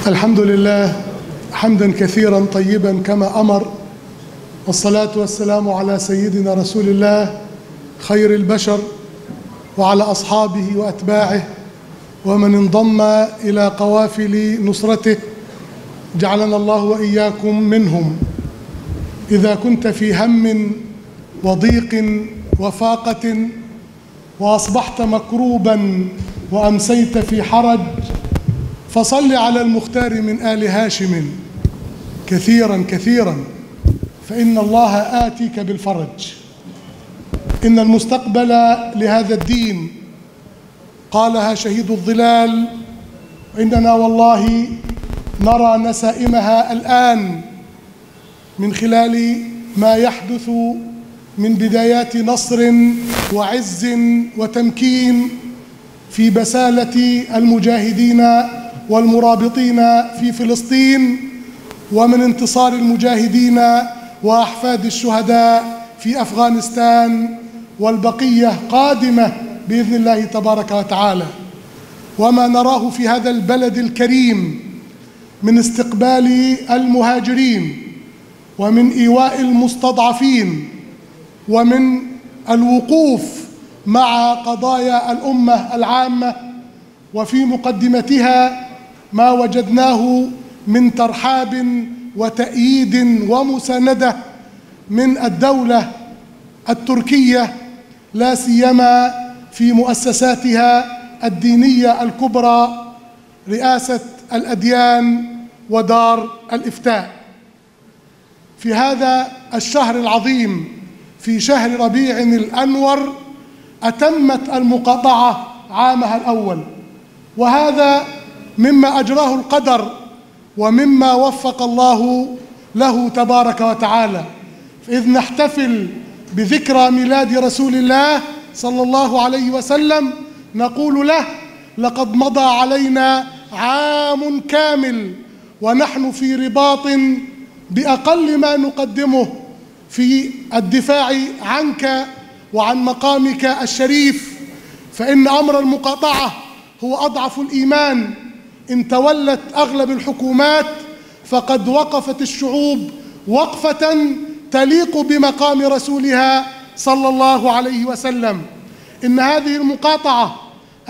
الحمد لله حمدا كثيرا طيبا كما أمر، والصلاة والسلام على سيدنا رسول الله خير البشر وعلى أصحابه وأتباعه ومن انضم إلى قوافل نصرته، جعلنا الله وإياكم منهم. إذا كنت في هم وضيق وفاقة وأصبحت مكروبا وأمسيت في حرج، فصل على المختار من آل هاشم كثيرا كثيرا، فإن الله آتيك بالفرج. إن المستقبل لهذا الدين قالها شهيد الظلال، إننا والله نرى نسائمها الآن من خلال ما يحدث من بدايات نصر وعز وتمكين في بسالة المجاهدين والمرابطين في فلسطين، ومن انتصار المجاهدين وأحفاد الشهداء في أفغانستان، والبقية قادمة بإذن الله تبارك وتعالى. وما نراه في هذا البلد الكريم من استقبال المهاجرين ومن إيواء المستضعفين ومن الوقوف مع قضايا الأمة العامة، وفي مقدمتها ما وجدناه من ترحاب وتأييد ومساندة من الدولة التركية، لا سيما في مؤسساتها الدينية الكبرى، رئاسة الأديان ودار الإفتاء. في هذا الشهر العظيم، في شهر ربيع الأنور، أتمت المقاطعة عامها الأول، وهذا مما أجراه القدر ومما وفق الله له تبارك وتعالى. إذ نحتفل بذكرى ميلاد رسول الله صلى الله عليه وسلم، نقول له: لقد مضى علينا عام كامل ونحن في رباط بأقل ما نقدمه في الدفاع عنك وعن مقامك الشريف، فإن أمر المقاطعة هو أضعف الإيمان. إن تولت أغلب الحكومات فقد وقفت الشعوب وقفة تليق بمقام رسولها صلى الله عليه وسلم. إن هذه المقاطعة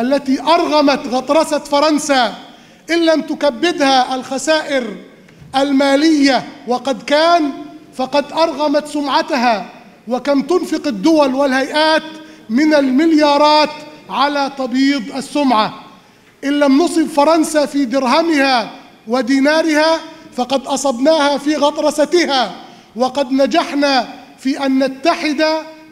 التي أرغمت غطرسة فرنسا، إن لم تكبدها الخسائر المالية وقد كان، فقد أرغمت سمعتها. وكم تنفق الدول والهيئات من المليارات على تبييض السمعة. إن لم نصب فرنسا في درهمها ودينارها فقد أصبناها في غطرستها، وقد نجحنا في أن نتحد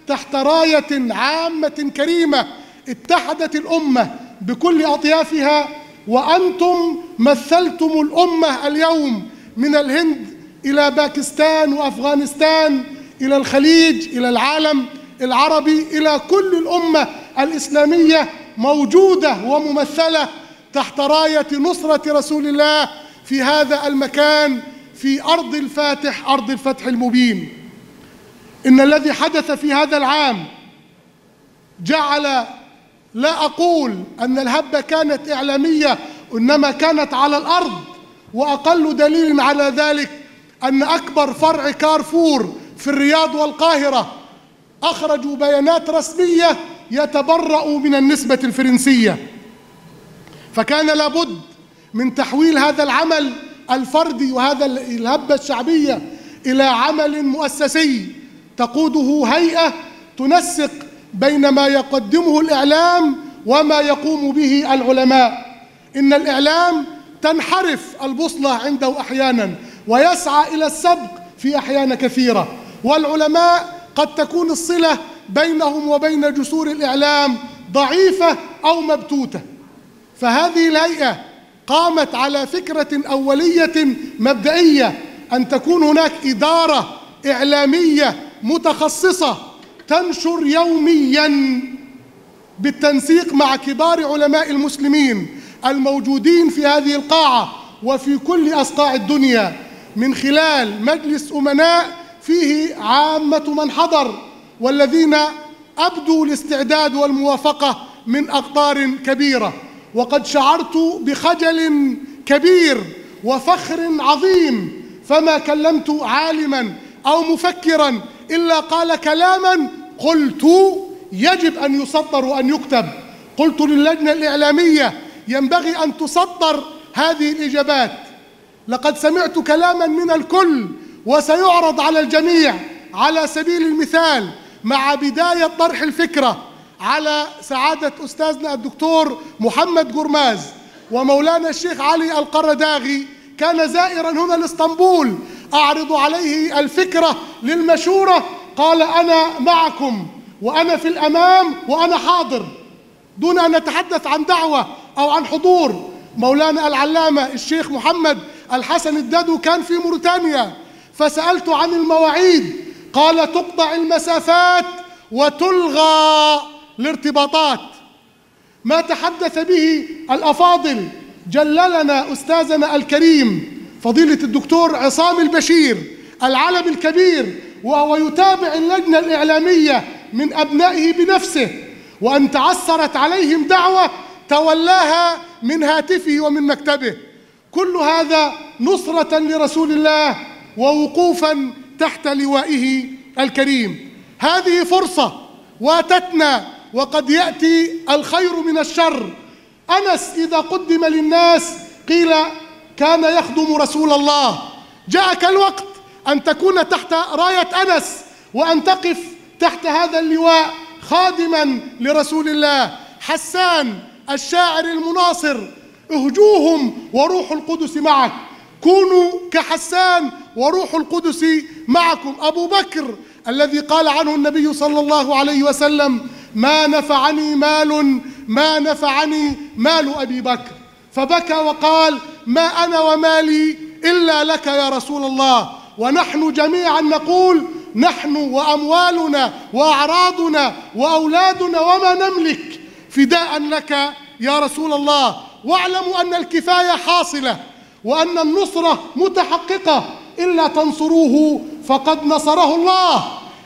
تحت راية عامة كريمة. اتحدت الأمة بكل أطيافها، وأنتم مثلتم الأمة اليوم من الهند إلى باكستان وأفغانستان إلى الخليج إلى العالم العربي، إلى كل الأمة الإسلامية موجودة وممثلة تحت راية نصرة رسول الله في هذا المكان، في أرض الفاتح، أرض الفتح المبين. إن الذي حدث في هذا العام جعل، لا أقول أن الهبة كانت إعلامية، إنما كانت على الأرض. وأقل دليل على ذلك أن أكبر فرع كارفور في الرياض والقاهرة أخرجوا بيانات رسمية يتبرأ من النسبة الفرنسية. فكان لابد من تحويل هذا العمل الفردي وهذا الهبة الشعبية إلى عمل مؤسسي تقوده هيئة تنسق بين ما يقدمه الإعلام وما يقوم به العلماء. إن الإعلام تنحرف البوصلة عنده أحيانا ويسعى إلى السبق في أحيان كثيرة، والعلماء قد تكون الصلة بينهم وبين جسور الإعلام ضعيفة أو مبتوتة. فهذه الهيئة قامت على فكرة أولية مبدئية، أن تكون هناك إدارة إعلامية متخصصة تنشر يومياً بالتنسيق مع كبار علماء المسلمين الموجودين في هذه القاعة وفي كل أصقاع الدنيا، من خلال مجلس أمناء فيه عامة من حضر والذين أبدوا الاستعداد والموافقة من أقطار كبيرة. وقد شعرت بخجل كبير وفخر عظيم، فما كلمت عالما أو مفكرا إلا قال كلاما قلت يجب أن يصدر وأن يكتب. قلت للجنة الإعلامية ينبغي أن تصدر هذه الإجابات. لقد سمعت كلاما من الكل وسيعرض على الجميع. على سبيل المثال، مع بداية طرح الفكرة على سعادة أستاذنا الدكتور محمد قرماز ومولانا الشيخ علي القرداغي، كان زائرا هنا لإسطنبول، أعرض عليه الفكرة للمشورة، قال أنا معكم وأنا في الأمام وأنا حاضر، دون أن نتحدث عن دعوة أو عن حضور. مولانا العلامة الشيخ محمد الحسن الدادو كان في موريتانيا، فسألت عن المواعيد، قال تقطع المسافات وتلغى الارتباطات. ما تحدث به الأفاضل جللنا أستاذنا الكريم فضيلة الدكتور عصام البشير العلم الكبير، وهو يتابع اللجنة الإعلامية من أبنائه بنفسه، وأن تعثرت عليهم دعوة تولاها من هاتفه ومن مكتبه. كل هذا نصرة لرسول الله ووقوفا تحت لوائه الكريم. هذه فرصة واتتنا، وقد يأتي الخير من الشر. أنس إذا قدم للناس قيل كان يخدم رسول الله. جاءك الوقت أن تكون تحت راية أنس وأن تقف تحت هذا اللواء خادما لرسول الله. حسان الشاعر المناصر، اهجوهم وروح القدس معك، كونوا كحسان وروح القدس معكم. أبو بكر الذي قال عنه النبي صلى الله عليه وسلم ما نفعني مال أبي بكر، فبكى وقال ما أنا ومالي إلا لك يا رسول الله. ونحن جميعا نقول نحن وأموالنا وأعراضنا وأولادنا وما نملك فداء لك يا رسول الله. واعلموا أن الكفاية حاصلة وأن النصرة متحققة، إلا تنصروه فقد نصره الله.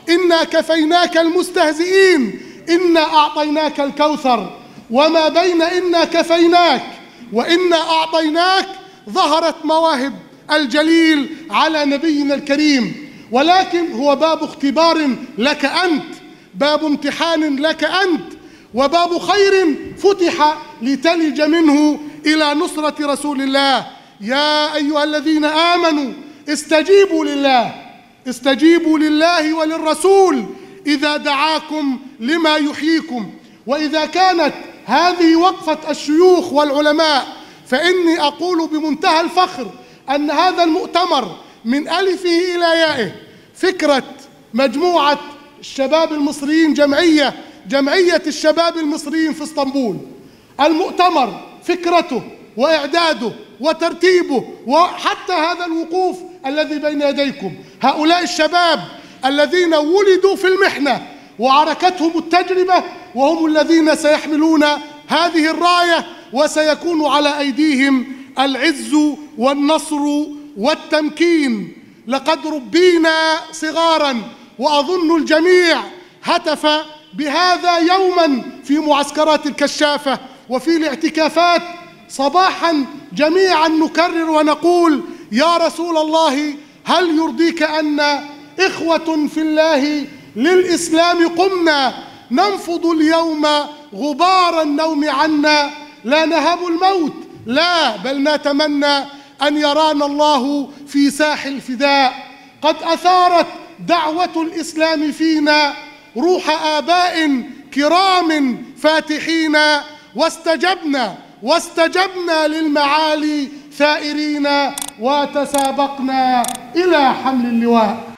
إنا كفيناك المستهزئين، إنا أعطيناك الكوثر. وما بين إنا كفيناك وإنا أعطيناك ظهرت مواهب الجليل على نبينا الكريم، ولكن هو باب اختبار لك أنت، باب امتحان لك أنت، وباب خير فتح لتلج منه إلى نصرة رسول الله. يا أيها الذين آمنوا استجيبوا لله وللرسول إذا دعاكم لما يحييكم. وإذا كانت هذه وقفة الشيوخ والعلماء، فإني أقول بمنتهى الفخر أن هذا المؤتمر من ألفه إلى يائه فكرة مجموعة الشباب المصريين، جمعية الشباب المصريين في اسطنبول. المؤتمر فكرته وإعداده وترتيبه وحتى هذا الوقوف الذي بين يديكم، هؤلاء الشباب الذين ولدوا في المحنة وعركتهم التجربة، وهم الذين سيحملون هذه الراية وسيكون على أيديهم العز والنصر والتمكين. لقد ربينا صغارا، وأظن الجميع هتف بهذا يوما في معسكرات الكشافة وفي الاعتكافات صباحا، جميعا نكرر ونقول يا رسول الله هل يرضيك أن إخوة في الله للإسلام قمنا ننفض اليوم غبار النوم عنا، لا نهب الموت لا، بل نتمنى أن يرانا الله في ساح الفداء. قد أثارت دعوة الإسلام فينا روح آباء كرام فاتحين، واستجبنا للمعالي ثائرين، وتسابقنا إلى حمل اللواء.